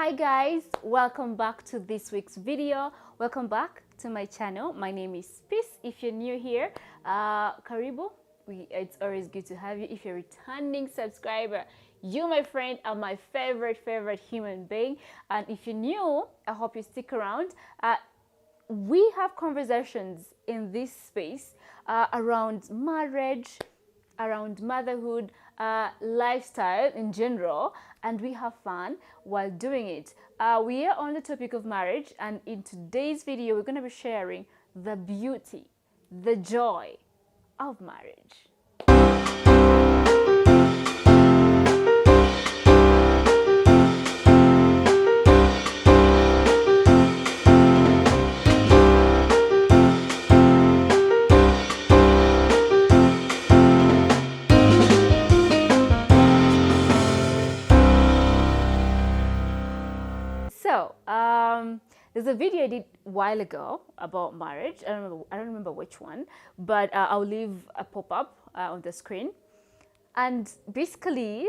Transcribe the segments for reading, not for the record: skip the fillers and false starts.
Hi guys, welcome back to this week's video. Welcome back to my channel. My name is Peace. If you're new here, karibu. It's always good to have you. If you're a returning subscriber, you, my friend, are my favorite human being. And if you're new, I hope you stick around. We have conversations in this space around marriage, around motherhood, lifestyle in general, and we have fun while doing it. We are on the topic of marriage, and in today's video, we're going to be sharing the beauty, the joy of marriage. So, there's a video I did a while ago about marriage. I don't remember which one, but I'll leave a pop-up on the screen. And basically,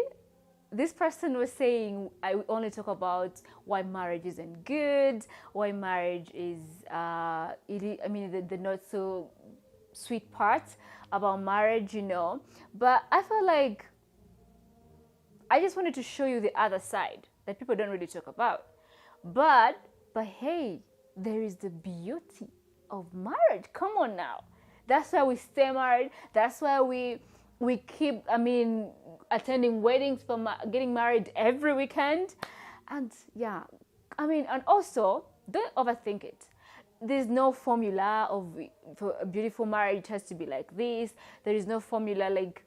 this person was saying I only talk about why marriage isn't good, why marriage is, the not so sweet part about marriage, But I felt like I just wanted to show you the other side that people don't really talk about. But hey, there is the beauty of marriage. Come on now. That's why we stay married. That's why we keep, attending weddings, getting married every weekend. And yeah, and also, don't overthink it. There's no formula for a beautiful marriage. It has to be like this. There is no formula like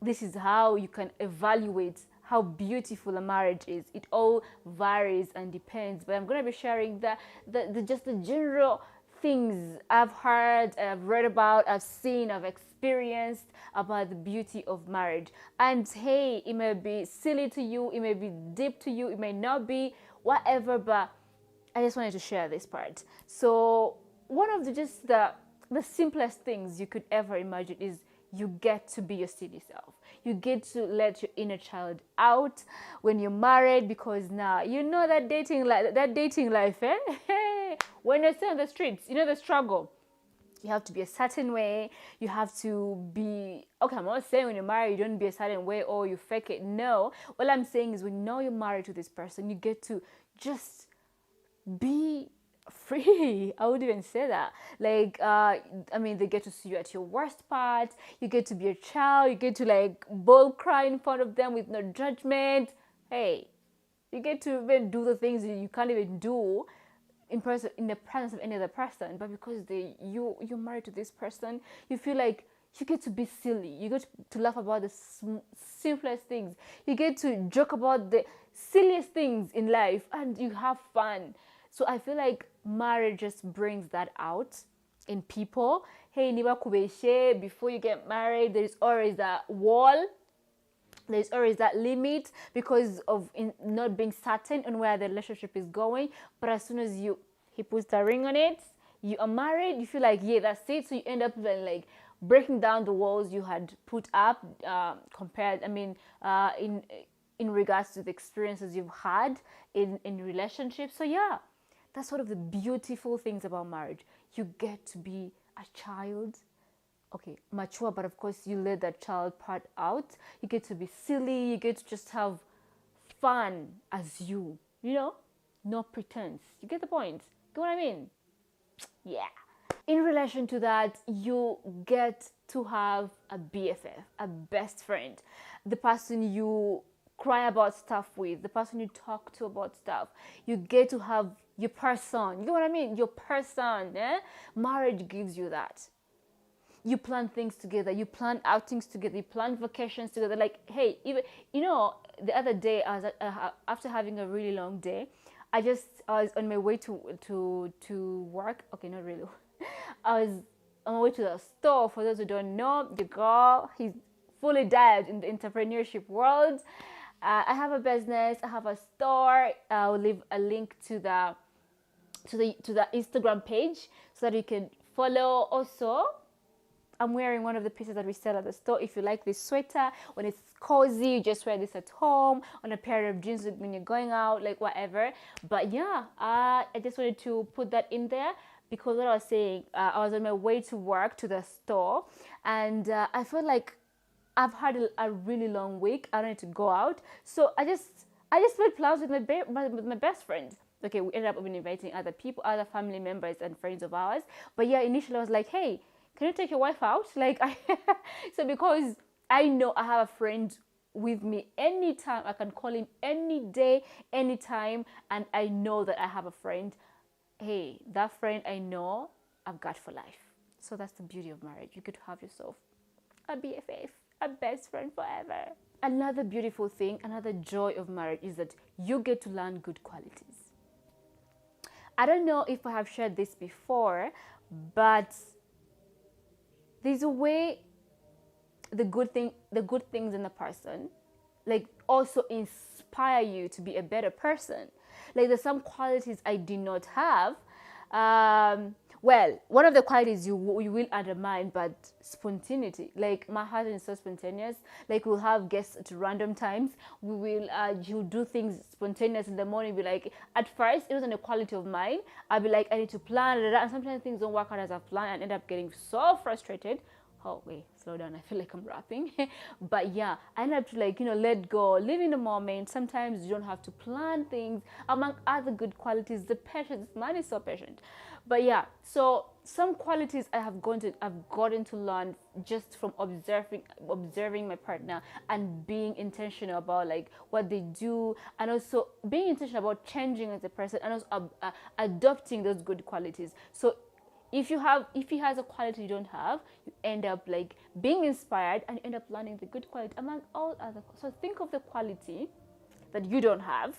this is how you can evaluate how beautiful a marriage is. It all varies and depends, but I'm going to be sharing just the general things I've heard, I've read about, I've seen, I've experienced about the beauty of marriage. And hey, it may be silly to you, it may be deep to you, it may not be, whatever, but I just wanted to share this part. So one of the simplest things you could ever imagine is you get to be your silly self. You get to let your inner child out when you're married, because now that dating life, when you're still on the streets, the struggle. You have to be a certain way. You have to be, okay, I'm not saying when you're married, you don't be a certain way or you fake it. No. What I'm saying is when you're married to this person, you get to just be free. I would even say that. They get to see you at your worst part. You get to be a child. You get to bowl cry in front of them with no judgment. Hey, you get to even do the things that you can't even do in the presence of any other person. But because you're married to this person, you feel like you get to be silly. You get to laugh about the simplest things. You get to joke about the silliest things in life, and you have fun. So I feel like marriage just brings that out in people. Hey, niba kubeshe, before you get married, there's always that wall. There's always that limit because of not being certain on where the relationship is going. But as soon as he puts the ring on it, you are married, you feel like, yeah, that's it. So you end up then breaking down the walls you had put up in regards to the experiences you've had in relationships. So yeah. That's one of the beautiful things about marriage. You get to be a child. Okay, mature, but of course you let that child part out. You get to be silly. You get to just have fun as you. No pretense. You get the point? Get what I mean? Yeah. In relation to that, you get to have a BFF, a best friend. The person you cry about stuff with, the person you talk to about stuff. You get to have your person. You know what I mean? Your person. Marriage gives you that. You plan things together. You plan outings together. You plan vacations together. Hey, even the other day, after having a really long day, I was on my way to work. Okay, not really. I was on my way to the store. For those who don't know, the girl, he's fully dived in the entrepreneurship world. I have a business. I have a store. I'll leave a link to the Instagram page so that you can follow. Also, I'm wearing one of the pieces that we sell at the store. If you like this sweater, when it's cozy, you just wear this at home, on a pair of jeans when you're going out, like whatever. But yeah, I just wanted to put that in there because what I was saying, I was on my way to work to the store, and I felt like I've had a really long week. I don't need to go out, so I just made plans with my best friend. Okay, we ended up even inviting other people, other family members and friends of ours. But yeah, initially I was like, hey, can you take your wife out? Like, so because I know I have a friend with me anytime, I can call him any day, anytime, and I know that I have a friend. Hey, that friend I know I've got for life. So that's the beauty of marriage. You get to have yourself a BFF, a best friend forever. Another beautiful thing, another joy of marriage is that you get to learn good qualities. I don't know if I have shared this before, but there's a way the good things in a person, like, also inspire you to be a better person. Like, there's some qualities I did not have. Well, one of the qualities you will undermine, but spontaneity. Like, my husband is so spontaneous. Like, we'll have guests at random times. We will, he'll do things spontaneous in the morning. Be like, at first, it wasn't a quality of mine. I'll be like, I need to plan, and sometimes things don't work out as I plan, and end up getting so frustrated. Oh, wait, slow down. I feel like I'm rapping. But yeah, I end up to, like, let go, live in the moment. Sometimes you don't have to plan things. Among other good qualities, the patience. Man is so patient. But yeah, so some qualities I've gotten to learn just from observing my partner and being intentional about, like, what they do, and also being intentional about changing as a person, and also adopting those good qualities. So if he has a quality you don't have, you end up, like, being inspired, and you end up learning the good quality among all other. So think of the quality that you don't have,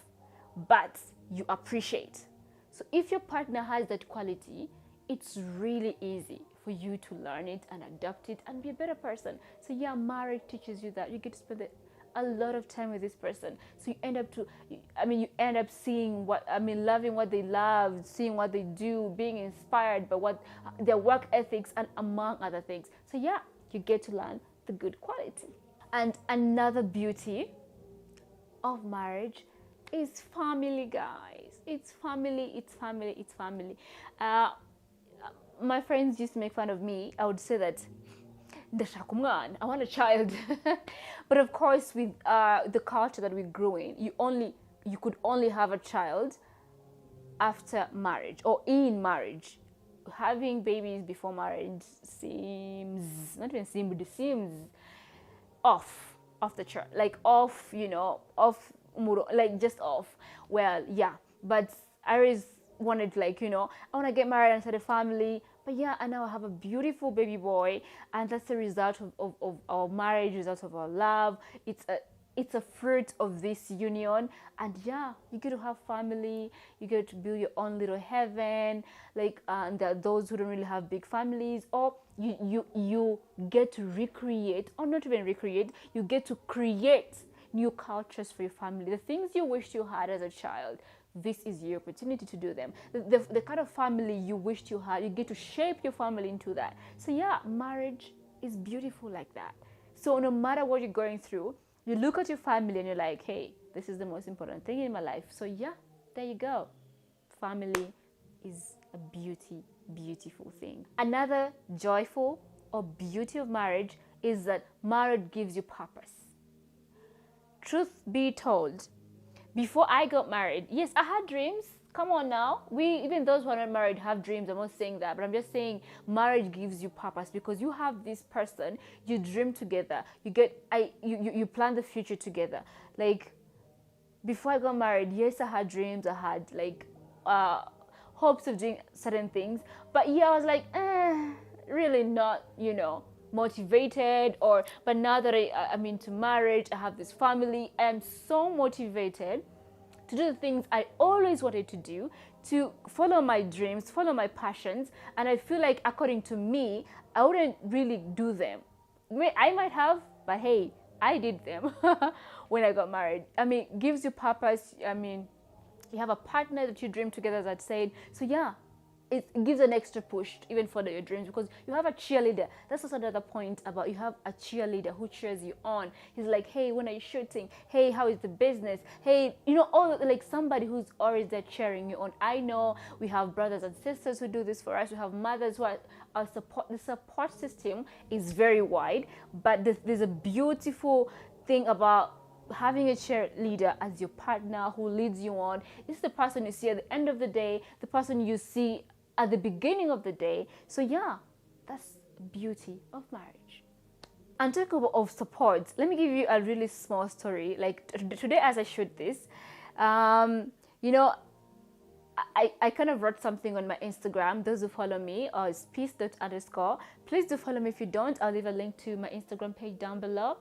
but you appreciate. So if your partner has that quality, it's really easy for you to learn it and adopt it and be a better person. So yeah, marriage teaches you that. You get to spend a lot of time with this person. So you end up seeing loving what they love, seeing what they do, being inspired by what their work ethics, and among other things. So yeah, you get to learn the good quality. And another beauty of marriage is family, guys. It's family. My friends used to make fun of me. I would say that I want a child. But of course, with the culture that we grew in, you could only have a child after marriage or in marriage. Having babies before marriage seems off the chart, like off, like just off. Well, yeah, but I always wanted, like, I want to get married and start a family. But yeah, and now I have a beautiful baby boy, and that's the result of our marriage, result of our love. It's a fruit of this union. And yeah, you get to have family, you get to build your own little heaven. Like, and there are those who don't really have big families, or you get to recreate, or not even recreate, you get to create new cultures for your family. The things you wished you had as a child, this is your opportunity to do them. The kind of family you wished you had, you get to shape your family into that. So yeah, marriage is beautiful like that. So no matter what you're going through, you look at your family and you're like, hey, this is the most important thing in my life. So yeah, there you go. Family is a beautiful thing. Another joyful or beauty of marriage is that marriage gives you purpose. Truth be told, before I got married, yes, I had dreams. Come on now. Even those who are not married have dreams. I'm not saying that, but I'm just saying marriage gives you purpose because you have this person, you dream together. You plan the future together. Like, before I got married, yes, I had dreams. I had, like, hopes of doing certain things. But yeah, I was like, really not, motivated. But now that I'm into marriage, I have this family, I am so motivated to do the things I always wanted to do, to follow my dreams, follow my passions. And I feel like, according to me, I wouldn't really do them. I might have, but hey, I did them when I got married. Gives you purpose. You have a partner that you dream together, as I said. So yeah, it gives an extra push even further your dreams, because you have a cheerleader. That's also another point about, you have a cheerleader who cheers you on. He's like, hey, when are you shooting? Hey, how is the business? Hey, all, like, somebody who's always there cheering you on. I know we have brothers and sisters who do this for us. We have mothers who are our support. The support system is very wide, but there's a beautiful thing about having a cheerleader as your partner who leads you on. This is the person you see at the end of the day, the person you see at the beginning of the day. So yeah, that's beauty of marriage. And talking of support, let me give you a really small story. Like today as I shoot this, I kind of wrote something on my Instagram. Those who follow me, is peace._. Please do follow me. If you don't, I'll leave a link to my Instagram page down below.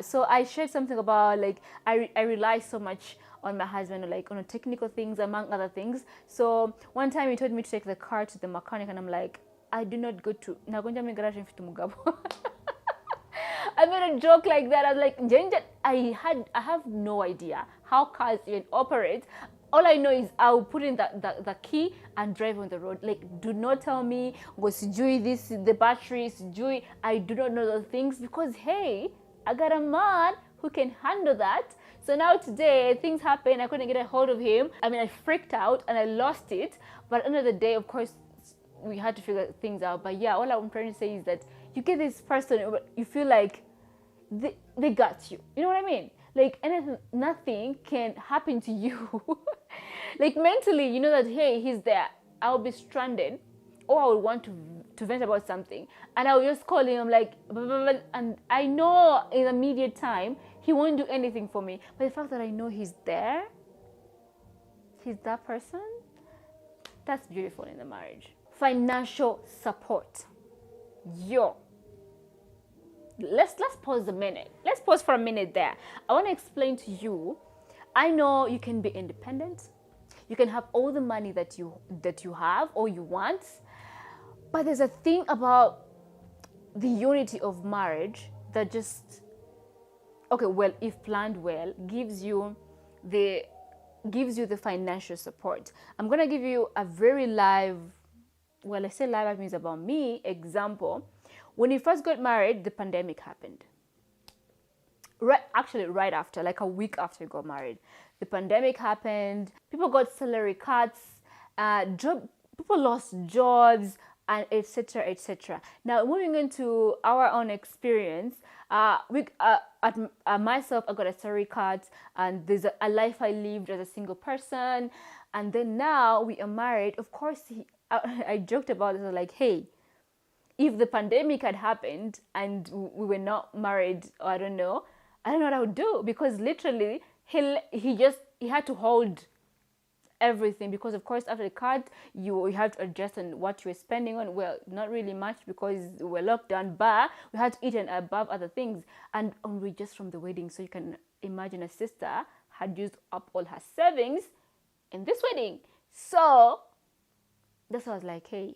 So I shared something about, like, I rely so much on my husband, like, on technical things, among other things. So one time he told me to take the car to the mechanic, and I'm like, I do not go to Nagonja Garage Mugabo. I made a joke like that. I was like, I have no idea how cars even operate. All I know is I'll put in the key and drive on the road. Like, do not tell me, go sijui this, the battery, sijui. I do not know those things, because, hey, I got a man who can handle that. So now today, things happen. I couldn't get a hold of him. I mean, I freaked out and I lost it. But at the end of the day, of course, we had to figure things out. But yeah, all I'm trying to say is that you get this person, you feel like they got you. You know what I mean? Like, nothing can happen to you. Like, mentally, you know that, hey, he's there. I'll be stranded, or I would want to vent about something, and I'll just call him, like, blah, blah, blah, and I know in the immediate time he won't do anything for me. But the fact that I know he's there, he's that person, that's beautiful in the marriage. Financial support. Let's pause a minute. Let's pause for a minute there. I want to explain to you. I know you can be independent. You can have all the money that you have or you want, but there's a thing about the unity of marriage that just, if planned well, gives you the financial support. I'm gonna give you a very live. Well, I say live, that means about me. Example. When we first got married, the pandemic happened. Right after, like a week after we got married, the pandemic happened. People got salary cuts, people lost jobs, and etc. etc. Now, moving into our own experience, myself, I got a salary cut, and there's a life I lived as a single person, and then now we are married. Of course, I joked about this, like, hey, if the pandemic had happened and we were not married, or I don't know what I would do, because literally he had to hold everything, because of course after the cut you have to adjust on what you were spending on. Well, not really much because we're locked down, but we had to eat and above other things, and only just from the wedding. So you can imagine a sister had used up all her savings in this wedding. So that's why I was like, hey.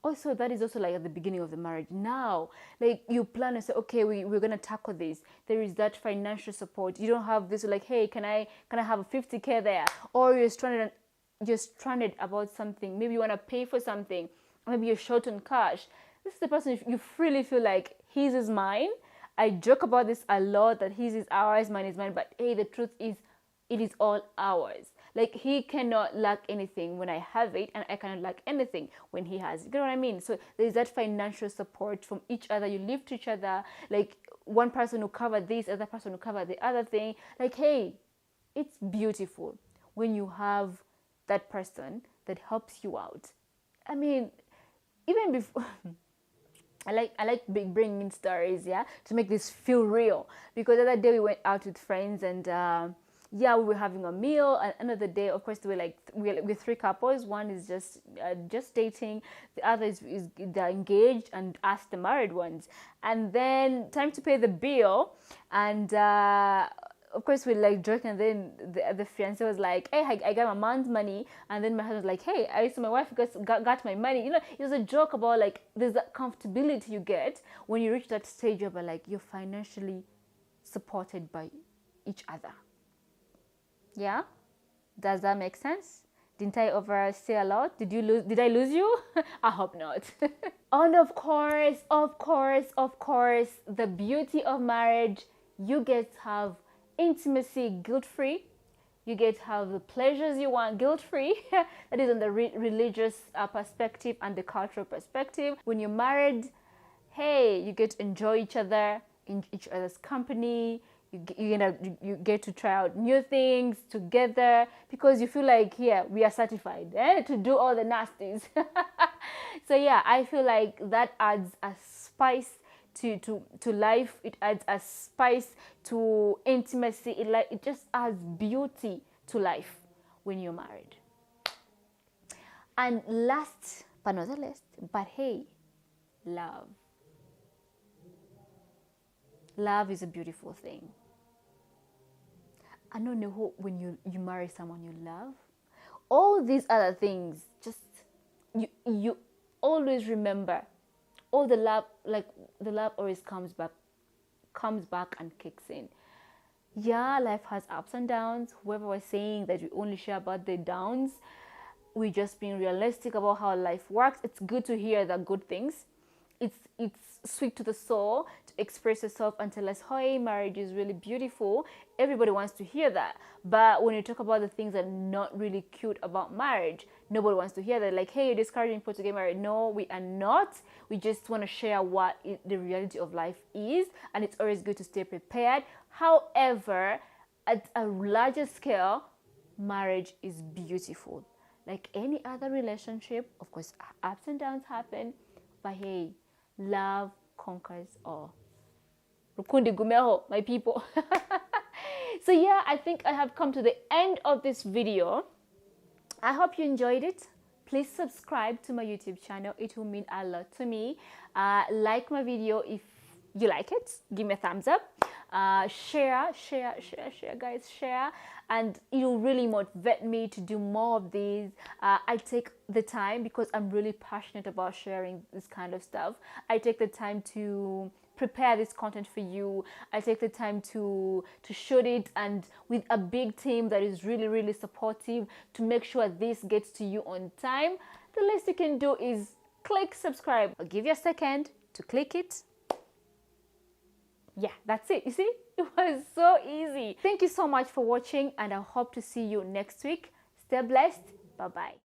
Also, that is also like at the beginning of the marriage. Now, like, you plan and say, okay, we're gonna tackle this. There is that financial support. You don't have this like, hey, can I have a 50K there? Or you're stranded about something. Maybe you wanna pay for something. Maybe you're short on cash. This is the person you freely feel like his is mine. I joke about this a lot, that his is ours, mine is mine. But hey, the truth is, it is all ours. Like, he cannot lack anything when I have it, and I cannot lack anything when he has it. You know what I mean? So there's that financial support from each other. You live to each other. Like, one person will cover this, other person will cover the other thing. Like, hey, it's beautiful when you have that person that helps you out. I mean, even before... I like bringing in stories, yeah, to make this feel real. Because the other day we went out with friends, and... we were having a meal, and another day, of course, we're three couples. One is just dating, the other is they're engaged, and us, the married ones. And then time to pay the bill, and of course we're like joking, and then the fiance was like, hey, I got my man's money, and then my husband was like, hey, my wife got my money. You know, it was a joke about, like, there's that comfortability you get when you reach that stage where, like, you're financially supported by each other. Yeah? Does that make sense? Didn't I overstay a lot? Did I lose you? I hope not. And of course, the beauty of marriage, you get to have intimacy guilt-free. You get to have the pleasures you want guilt-free. That is on the religious perspective and the cultural perspective. When you're married, hey, you get to enjoy each other, in each other's company. You get to try out new things together because you feel like, yeah, we are certified to do all the nasties. So yeah, I feel like that adds a spice to life. It adds a spice to intimacy. It just adds beauty to life when you're married. And last but not the least, but hey, love. Love is a beautiful thing. I don't know when you marry someone you love, all these other things, just you always remember. All the love, like the love always comes back and kicks in. Yeah, life has ups and downs. Whoever was saying that we only share about the downs, we're just being realistic about how life works. It's good to hear the good things. It's sweet to the soul to express yourself and tell us, hey, marriage is really beautiful. Everybody wants to hear that. But when you talk about the things that are not really cute about marriage, nobody wants to hear that. Like, hey, you're discouraging people to get married. No, we are not. We just want to share what the reality of life is. And it's always good to stay prepared. However, at a larger scale, marriage is beautiful. Like any other relationship, of course, ups and downs happen. But hey, love conquers all. Rukundi gumeho, my people. So yeah, I think I have come to the end of this video. I hope you enjoyed it. Please subscribe to my YouTube channel. It will mean a lot to me. Like my video if you like it. Give me a thumbs up. Share, guys, share. And it will really motivate me to do more of these. I take the time because I'm really passionate about sharing this kind of stuff. I take the time to prepare this content for you. I take the time to shoot it, and with a big team that is really, really supportive to make sure this gets to you on time. The least you can do is click subscribe. I'll give you a second to click it. Yeah, that's it. You see, it was so easy. Thank you so much for watching, and I hope to see you next week. Stay blessed. Bye-bye.